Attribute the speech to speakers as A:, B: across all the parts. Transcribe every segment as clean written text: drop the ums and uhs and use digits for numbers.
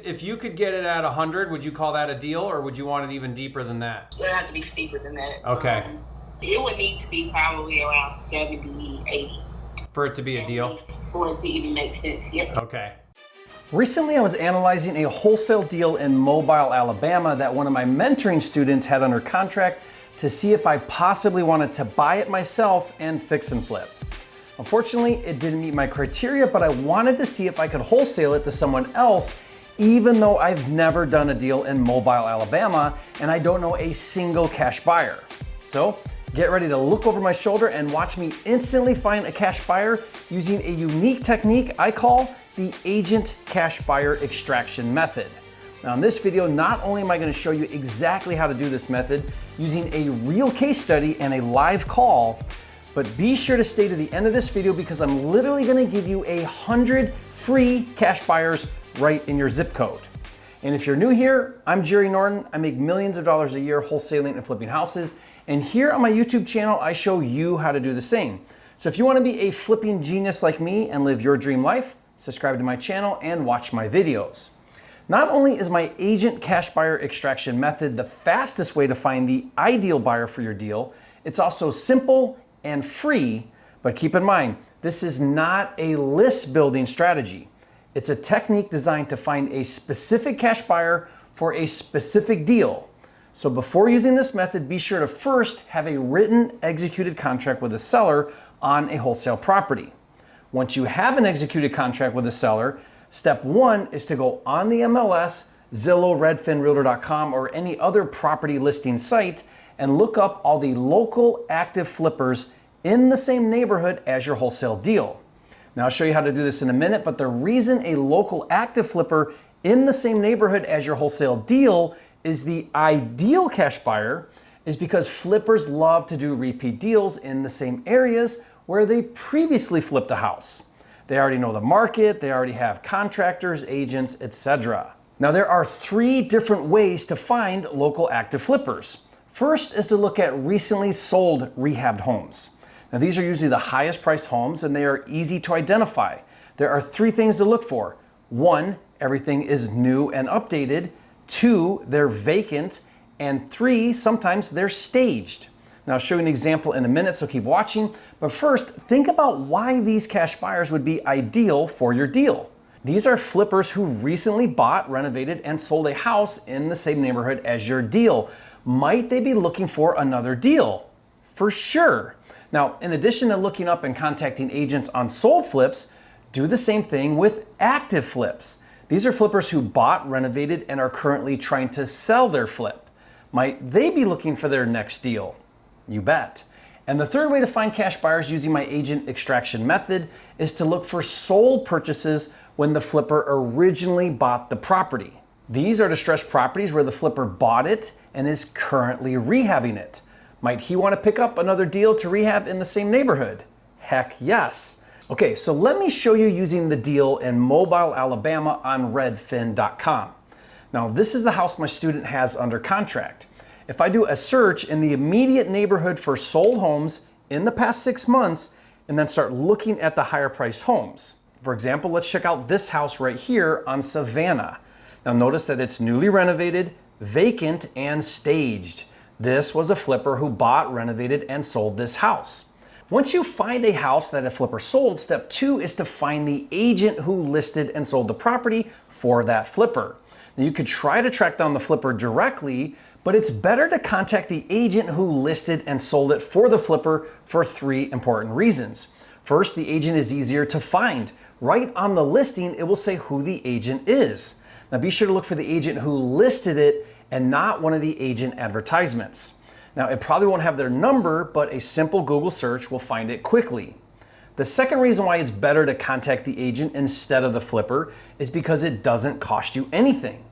A: If you could get it at 100, would you call that a deal, or would you want it even deeper than that?
B: It would have to be steeper than that.
A: Okay.
B: It would need to be probably around 70, 80.
A: For it to be a deal?
B: For it to even make sense, yep.
A: Okay. Recently, I was analyzing a wholesale deal in Mobile, Alabama that one of my mentoring students had under contract to see if I possibly wanted to buy it myself and fix and flip. Unfortunately, it didn't meet my criteria, but I wanted to see if I could wholesale it to someone else, even though I've never done a deal in Mobile, Alabama, and I don't know a single cash buyer. So get ready to look over my shoulder and watch me instantly find a cash buyer using a unique technique I call the agent cash buyer extraction method. Now in this video, not only am I going to show you exactly how to do this method using a real case study and a live call, but be sure to stay to the end of this video because I'm literally going to give you 100 free cash buyers right in your zip code. And if you're new here, I'm Jerry Norton. I make millions of dollars a year wholesaling and flipping houses. And here on my YouTube channel, I show you how to do the same. So if you want to be a flipping genius like me and live your dream life, subscribe to my channel and watch my videos. Not only is my agent cash buyer extraction method the fastest way to find the ideal buyer for your deal, it's also simple and free, but keep in mind, this is not a list building strategy. It's a technique designed to find a specific cash buyer for a specific deal. So before using this method, be sure to first have a written executed contract with a seller on a wholesale property. Once you have an executed contract with a seller, step one is to go on the MLS, Zillow, Redfin, Realtor.com, or any other property listing site and look up all the local active flippers in the same neighborhood as your wholesale deal. Now I'll show you how to do this in a minute, but the reason a local active flipper in the same neighborhood as your wholesale deal is the ideal cash buyer is because flippers love to do repeat deals in the same areas where they previously flipped a house. They already know the market, they already have contractors, agents, etc. Now there are 3 different ways to find local active flippers. First is to look at recently sold rehabbed homes. Now these are usually the highest priced homes and they are easy to identify. There are 3 things to look for. 1, everything is new and updated. 2, they're vacant. And 3, sometimes they're staged. Now I'll show you an example in a minute, so keep watching. But first, think about why these cash buyers would be ideal for your deal. These are flippers who recently bought, renovated, and sold a house in the same neighborhood as your deal. Might they be looking for another deal? For sure. Now, in addition to looking up and contacting agents on sold flips, do the same thing with active flips. These are flippers who bought, renovated, and are currently trying to sell their flip. Might they be looking for their next deal? You bet. And the third way to find cash buyers using my agent extraction method is to look for sold purchases when the flipper originally bought the property. These are distressed properties where the flipper bought it and is currently rehabbing it. Might he want to pick up another deal to rehab in the same neighborhood? Heck yes. Okay, so let me show you using the deal in Mobile, Alabama on Redfin.com. Now this is the house my student has under contract. If I do a search in the immediate neighborhood for sold homes in the past 6 months and then start looking at the higher priced homes. For example, let's check out this house right here on Savannah. Now notice that it's newly renovated, vacant, and staged. This was a flipper who bought, renovated, and sold this house. Once you find a house that a flipper sold, step 2 is to find the agent who listed and sold the property for that flipper. Now you could try to track down the flipper directly, but it's better to contact the agent who listed and sold it for the flipper for 3 important reasons. First, the agent is easier to find. Right on the listing, it will say who the agent is. Now be sure to look for the agent who listed it and not one of the agent advertisements. Now it probably won't have their number, but a simple Google search will find it quickly. The second reason why it's better to contact the agent instead of the flipper is because it doesn't cost you anything.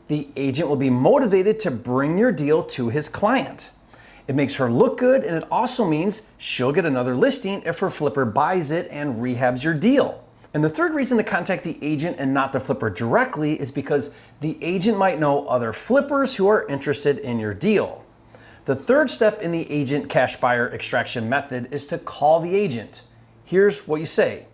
A: The agent will be motivated to bring your deal to his client. It makes her look good, and it also means she'll get another listing if her flipper buys it and rehabs your deal. And the third reason to contact the agent and not the flipper directly is because the agent might know other flippers who are interested in your deal. The third step in the agent cash buyer extraction method is to call the agent. Here's what you say.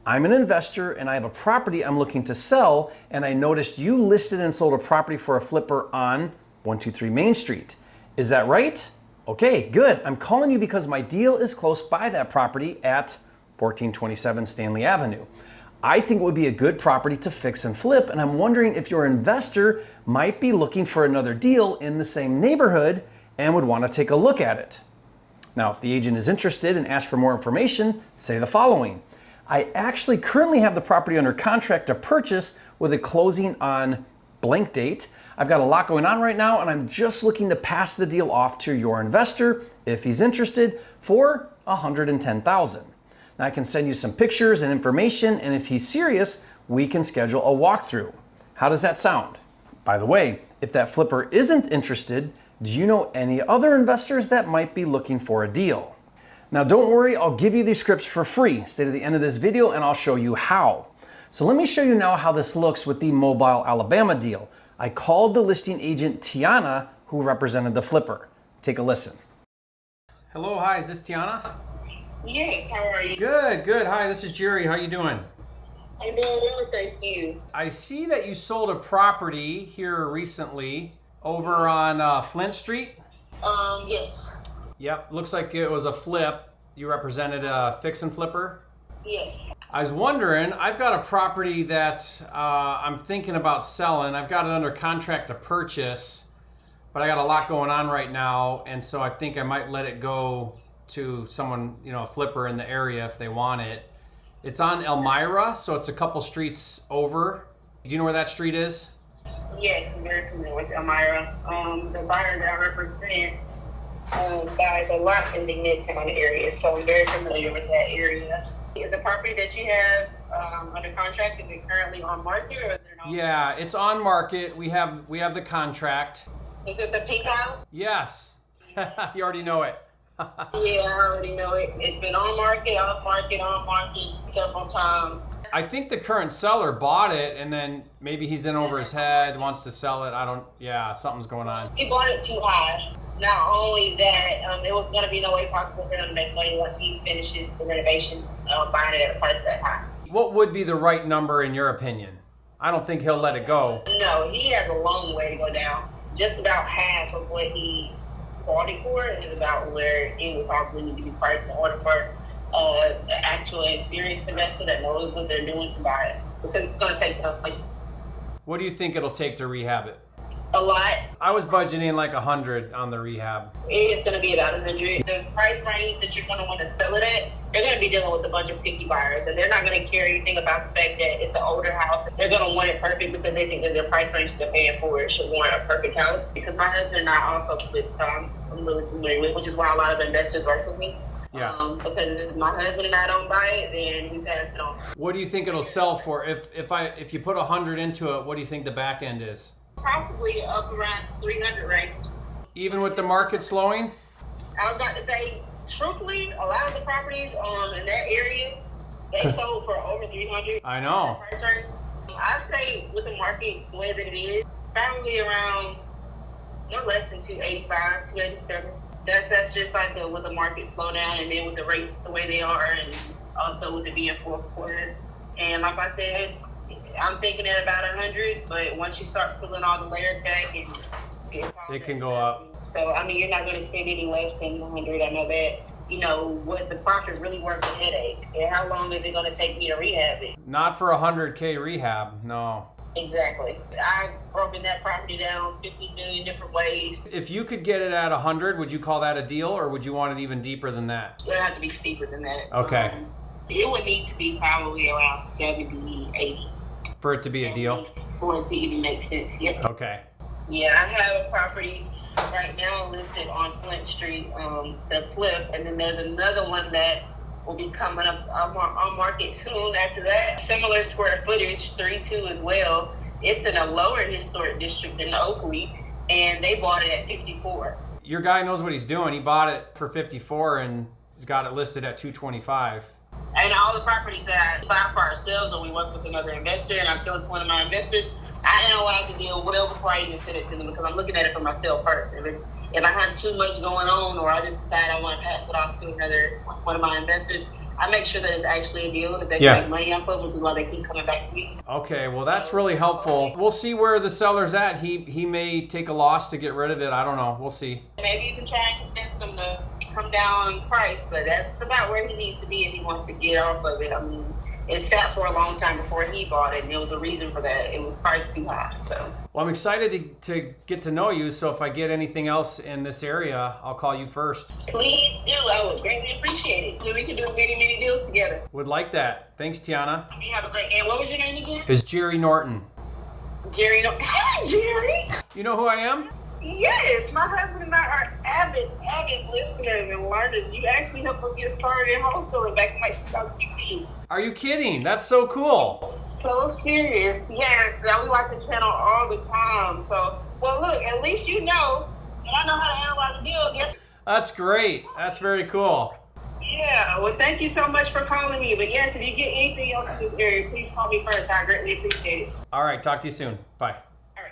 A: I'm an investor and I have a property I'm looking to sell, and I noticed you listed and sold a property for a flipper on 123 Main Street. Is that right? Okay, good. I'm calling you because my deal is close by that property at 1427 Stanley Avenue. I think it would be a good property to fix and flip, and I'm wondering if your investor might be looking for another deal in the same neighborhood and would want to take a look at it. Now, if the agent is interested and asks for more information, say the following. I actually currently have the property under contract to purchase with a closing on blank date. I've got a lot going on right now, and I'm just looking to pass the deal off to your investor if he's interested for $110,000. Now I can send you some pictures and information, and if he's serious, we can schedule a walkthrough. How does that sound? By the way, if that flipper isn't interested, do you know any other investors that might be looking for a deal? Now don't worry, I'll give you these scripts for free. Stay to the end of this video and I'll show you how. So let me show you now how this looks with the Mobile, Alabama deal. I called the listing agent Tiana, who represented the flipper. Take a listen. Hello, hi, is this Tiana?
B: Yes, how are you?
A: Good, good. Hi, this is Jerry. How you doing?
B: I'm doing well, thank you.
A: I see that you sold a property here recently over on Flint Street.
B: Yes.
A: Yep, looks like it was a flip. You represented a fix and flipper?
B: Yes.
A: I was wondering, I've got a property that I'm thinking about selling. I've got it under contract to purchase, but I got a lot going on right now, and so I think I might let it go to someone, a flipper in the area if they want it. It's on Elmira, so it's a couple streets over. Do you know where that street is?
B: Yes, I'm very familiar with Elmira. The buyer that I represent buys a lot in the Midtown area, so I'm very familiar with that area. Is the property that you have under contract, is it currently on market or is it not?
A: Yeah, it's on market. We have the contract.
B: Is it the pink house?
A: Yes. You already know it.
B: Yeah, I already know it. It's been on market, off market, on market several times.
A: I think the current seller bought it and then maybe he's in over his head, wants to sell it. Something's going on.
B: He bought it too high. Not only that, it was going to be no way possible for him to make money once he finishes the renovation, buying it at a price that high.
A: What would be the right number in your opinion? I don't think he'll let it go.
B: No, he has a long way to go down. Just about half of what he bought it for is about where it would probably need to be priced in order for an actual experienced investor that knows what they're doing to buy it. Because it's going to take something.
A: What do you think it'll take to rehab it?
B: A lot.
A: I was budgeting like 100 on the rehab.
B: It's going to be about 100. The price range that you're going to want to sell it at, they're going to be dealing with a bunch of picky buyers, and they're not going to care anything about the fact that it's an older house. They're going to want it perfect because they think that their price range they're paying for it should warrant a perfect house. Because my husband and I also flip, so I'm really familiar with, which is why a lot of investors work with me.
A: Yeah.
B: Because if my husband and I don't buy it, then we pass it on.
A: What do you think it'll sell for? If you put 100 into it, what do you think the back end is?
B: Possibly up around 300 range.
A: Even with the market slowing?
B: I was about to say, truthfully, a lot of the properties in that area, they sold for over 300.
A: I know.
B: Price range. I'd say with the market the way that it is, probably around no less than 285, 287. That's just like with the market slowdown, and then with the rates the way they are, and also with it being fourth quarter. And like I said, I'm thinking at about 100, but once you start pulling all the layers back,
A: it can go up.
B: So, you're not going to spend any less than 100. I know that. Was the profit really worth the headache? And how long is it going to take me to rehab it?
A: Not for 100K rehab, no.
B: Exactly. I've broken that property down 50 million different ways.
A: If you could get it at 100, would you call that a deal, or would you want it even deeper than that?
B: It would have to be steeper than that.
A: Okay.
B: It would need to be probably around 70, 80.
A: For it to be a deal?
B: For it to even make sense, yep.
A: Okay.
B: Yeah, I have a property right now listed on Flint Street, the flip, and then there's another one that will be coming up on market soon after that. Similar square footage, 3.2 as well. It's in a lower historic district than Oakley, and they bought it at 54.
A: Your guy knows what he's doing. He bought it for 54 and he's got it listed at 225.
B: And all the properties that I buy for ourselves, or we work with another investor, and I sell it to one of my investors, I analyze the deal well before I even send it to them, because I'm looking at it for myself first. If I have too much going on, or I just decide I want to pass it off to one of my investors, I make sure that it's actually a deal that they
A: Yeah.
B: can make money off of, which is why they keep coming back to me.
A: Okay, well that's really helpful. We'll see where the seller's at. He may take a loss to get rid of it. I don't know. We'll see.
B: Maybe you can try and convince him to come down in price, but that's about where he needs to be if he wants to get off of it. I mean, it sat for a long time before he bought it, and there was a reason for that. It was priced too high. So.
A: Well, I'm excited to get to know you, so if I get anything else in this area, I'll call you first.
B: Please do. I would greatly appreciate it. So we can do many, many deals together.
A: Would like that. Thanks, Tiana.
B: You have a great. And what was your name again?
A: It's Jerry Norton.
B: Jerry. No. Hey, Jerry.
A: You know who I am?
B: Yes, my husband and I are avid listeners and learners. You actually helped us get started in wholesaling back in like 2015.
A: Are you kidding? That's so cool.
B: So serious. Yes, now we watch the channel all the time. So, well, look, at least you know that I know how to analyze a deal. Guess.
A: That's great. That's very cool.
B: Yeah, well, thank you so much for calling me. But yes, if you get anything else in this area, please call me first. I greatly appreciate it.
A: All right, talk to you soon. Bye.
B: All right.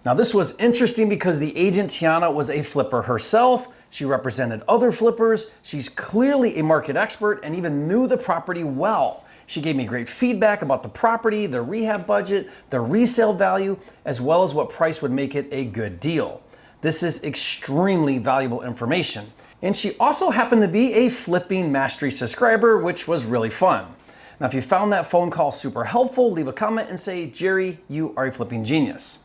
A: Now this was interesting because the agent Tiana was a flipper herself. She represented other flippers. She's clearly a market expert and even knew the property well. She gave me great feedback about the property, the rehab budget, the resale value, as well as what price would make it a good deal. This is extremely valuable information. And she also happened to be a Flipping Mastery subscriber, which was really fun. Now, if you found that phone call super helpful, leave a comment and say, Jerry, you are a flipping genius.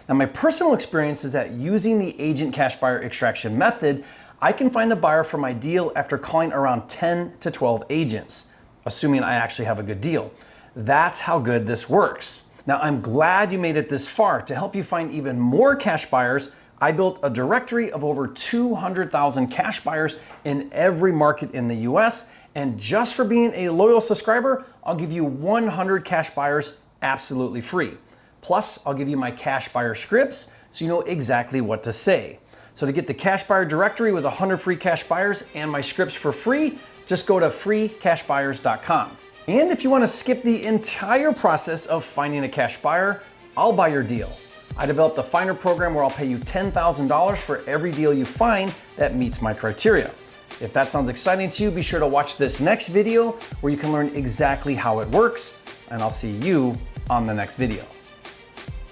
A: Now, my personal experience is that using the agent cash buyer extraction method, I can find a buyer for my deal after calling around 10 to 12 agents, assuming I actually have a good deal. That's how good this works. Now, I'm glad you made it this far. To help you find even more cash buyers, I built a directory of over 200,000 cash buyers in every market in the US. And just for being a loyal subscriber, I'll give you 100 cash buyers absolutely free. Plus, I'll give you my cash buyer scripts so you know exactly what to say. So to get the cash buyer directory with 100 free cash buyers and my scripts for free, just go to freecashbuyers.com. And if you want to skip the entire process of finding a cash buyer, I'll buy your deal. I developed a Finder program where I'll pay you $10,000 for every deal you find that meets my criteria. If that sounds exciting to you, be sure to watch this next video where you can learn exactly how it works, and I'll see you on the next video.